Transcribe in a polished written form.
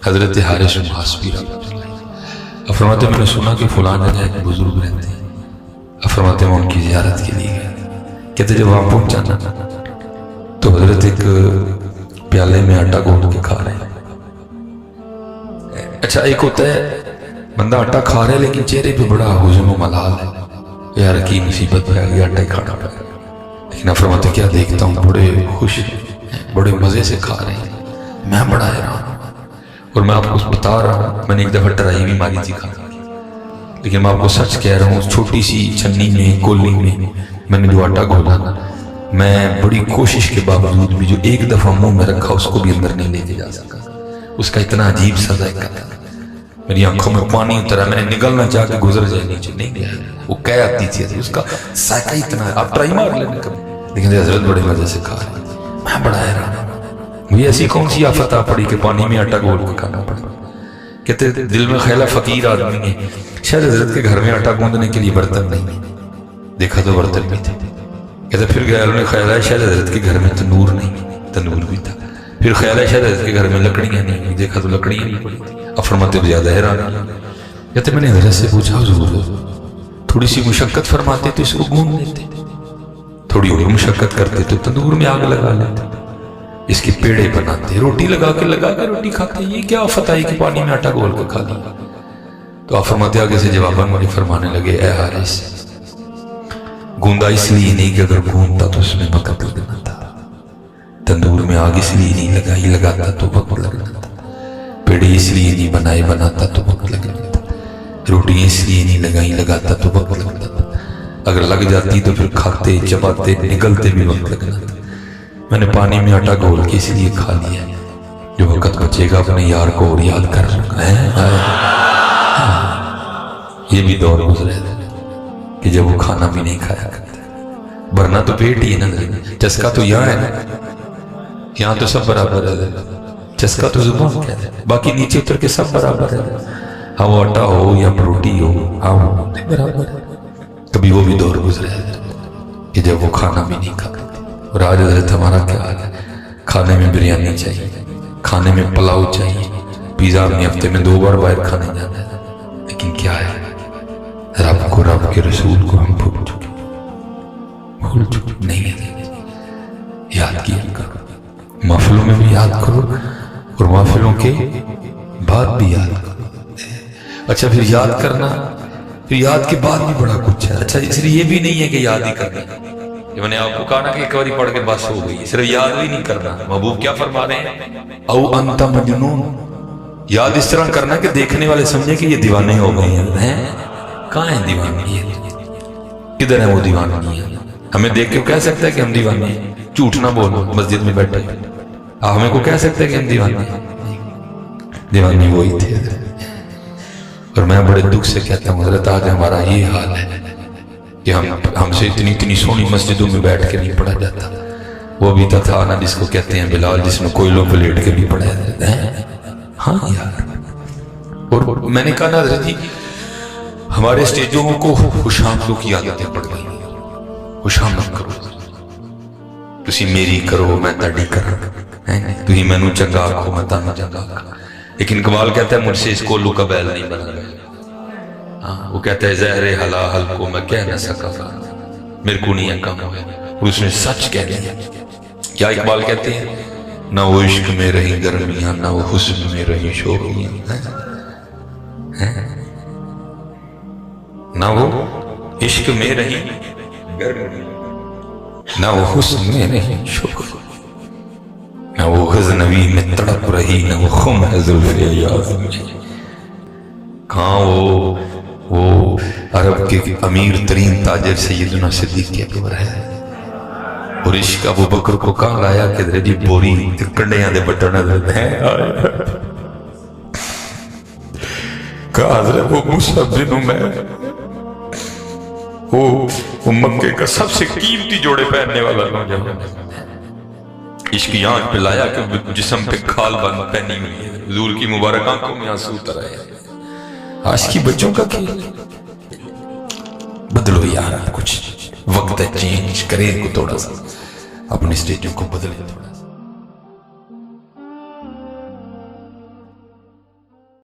حضرت حارث محاسبی فرماتے میں نے سنا کہ فلاں جگہ ایک بزرگ رہتے ہیں، فرماتے میں ان کی زیارت کے لیے گئے۔ کہتے جب وہاں پہنچا نا تو حضرت ایک پیالے میں آٹا گھونٹ کے کھا رہے ہیں۔ اچھا ایک ہوتا ہے بندہ آٹا کھا رہے لیکن چہرے پہ بڑا حزن و ملال ہے، یار کی مصیبت پہ آگئی، آٹا ہی کھانا پڑا، لیکن آپ فرماتے کیا دیکھتا ہوں بڑے خوش بڑے مزے سے کھا رہے ہیں، میں بڑا حیران ہوں۔ اور میں آپ کو بتا رہا ہوں میں نے ایک دفعہ ٹرائی بھی ماری تھی کھانا کی، لیکن میں آپ کو سچ کہہ رہا ہوں اس چھوٹی سی چھنی میں کولی میں نے جو آٹا گھولا نا، میں بڑی کوشش کے باوجود بھی جو ایک دفعہ منہ میں رکھا اس کو بھی اندر نہیں لے کے جا سکا۔ اس کا اتنا عجیب سا ذائقہ تھا، میری آنکھوں میں پانی اترا، میں نے نگلنا چاہ کے گزر جائے نیچے، نہیں گیا، وہ کہہ آتی تھی اس کا ذائقہ اتنا ہے، آپ ٹرائی مار لینے کبھی، لیکن حضرت بڑے مزے سے کھا رہے ہیں، میں بڑا حیران ہوں۔ مجھے ایسی کون سی آفت آ پڑی کہ پانی میں آٹا گھول کے کھانا پڑا؟ کہتے دل میں خیال فقیر آدمی ہے، شاید حضرت کے گھر میں آٹا گوندنے کے لیے برتن نہیں، دیکھا تو برتن بھی تھے۔ کہتے پھر خیال میں خیال ہے شاید حضرت کے گھر میں تنور نہیں، تنور بھی تھا۔ پھر خیال ہے شاید حضرت کے گھر میں لکڑیاں نہیں، دیکھا تو لکڑیاں نہیں پڑی تھی۔ اب فرماتے زیادہ حیران کہتے میں نے حضرت سے پوچھا حضور تھوڑی سی مشقت فرماتے تو اس کو گوند لیتے، تھوڑی اور مشقت کرتے تو تندور میں آگ لگا لیتے، اس کے پیڑے بناتے، روٹی لگا کے روٹی کھاتے، یہ کیا آفت آئی کہ پانی میں آٹا گھول کے کھا لیا؟ تو آپ فرماتے آگے سے جواباً مجھے فرمانے لگے اے حارث گوندا اس لیے نہیں کہ اگر گوندتا تو اس میں وقت لگنا تھا، تندور میں آگ اس لیے نہیں لگائی لگاتا تو وقت لگنا تھا، پیڑے اس لیے نہیں بنائے بناتا تو وقت لگنا تھا، روٹیاں اس لیے نہیں لگائی لگاتا تو وقت لگتا تھا، اگر لگ جاتی تو پھر کھاتے چباتے نگلتے بھی وقت لگنا تھا، میں نے پانی میں آٹا گھول کے اس لیے کھا لیا جو وقت بچے گا اپنے یار کو اور یاد کر رکھا ہے۔ یہ بھی دور گزرے کہ جب وہ کھانا بھی نہیں کھایا کرتے، ورنہ تو پیٹ ہی ہے نا، چسکا تو یہاں ہے نا، یہاں تو سب برابر ہے، چسکا تو زبان کہہ ہے، باقی نیچے اتر کے سب برابر ہے، ہاں وہ آٹا ہو یا روٹی ہو، ہاں وہ برابر ہے۔ کبھی وہ بھی دور گزرے کہ جب وہ کھانا بھی نہیں کھا کرتے، اور آج حضرت ہمارا کیا حال ہے، کھانے میں بریانی چاہیے، کھانے میں پلاؤ چاہیے، پیزا ہم نے ہفتے میں 2 بار باہر کھانے جانا ہے، لیکن کیا ہے رب کو رب کے رسول کو ہم بھول چکے نہیں ہے۔ یاد کیا کرو، محفلوں میں بھی یاد کرو اور محفلوں کے بعد بھی یاد کرو۔ اچھا پھر یاد کرنا، پھر یاد کے بعد بھی بڑا کچھ ہے۔ اچھا اس لیے یہ بھی نہیں ہے کہ یاد ہی کرنا، میں نے آپ کو کہا نا کہ ایک باری پڑھ کے بس ہو گئی، صرف یاد بھی نہیں کرنا۔ محبوب کیا فرما رہے ہیں او انت مجنون، یاد اس طرح کرنا کہ دیکھنے والے سمجھے کہ یہ دیوانے ہو گئے ہیں۔ کہاں ہیں دیوانے، کدھر ہیں وہ دیوانے؟ ہمیں دیکھ کے کہہ سکتا ہے کہ ہم دیوانے ہیں، جھوٹ نہ بولو، مسجد میں بیٹھے آپ ہمیں کو کہہ سکتے ہیں کہ ہم دیوانے ہیں، دیوانے وہی تھے۔ اور میں بڑے دکھ سے کہتا ہوں حضرت آج ہمارا یہ حال ہے کہ ہم سے اتنی سونی مسجدوں میں بیٹھ کے نہیں پڑھا جاتا، وہ بھی تھا نا جس کو کہتے ہیں بلال، جس میں کوئلوں پہ لیٹ کے بھی پڑھا جاتا ہے۔ ہاں یار، اور میں نے کہا نا حضرت جی ہمارے اسٹیجوں کو خوش آمدوں کی عادتیں پڑ گئی، خوش آمد کرو، تسی میری کرو میں تاڑی کرا، تھی مینو چنگا آکھو میں تانوں چنگا آکھا، لیکن اقبال کہتا ہے مجھ سے اس کولو کا بیل نہیں بنا گیا، وہ کہتا ہے زہر حلال کو میں کہہ نہ سکا، میرے کو نہیں کم ہوئے، اس نے سچ کہہ دیا۔ کیا اقبال کہتے ہیں نہ وہ عشق میں رہی گرمیاں نہ وہ حسن میں رہی شوخیاں، نہ وہ عشق میں رہی گرمیاں نہ وہ حسن میں رہی شوخیاں، نہ وہ غزنوی میں تڑپ رہی نہ وہ خم ہے زلف ایاز میں، کہاں وہ عرب کے امیر ترین تاجر سیدنا صدیق اکبر ہے، اور عشق ابو بکر کو کہاں لایا کہ درجی بوری کنڈیاں دے بٹن ہے، کہا حضرت وہ مصعب بن عمیر وہ مکے کا سب سے قیمتی جوڑے پہننے والا نوجوان، عشق کی آنکھ پہ لایا کہ جسم پہ کھال بند پہنی ہوئی ہے، حضور کی مبارک آنکھوں میں آنسو اتر آئے، عاشقی بچوں کا کھیل، بدلو یار کچھ وقت ہے چینج کرے کو، تھوڑا سا اپنے اسٹیجوں کو بدلے تھوڑا۔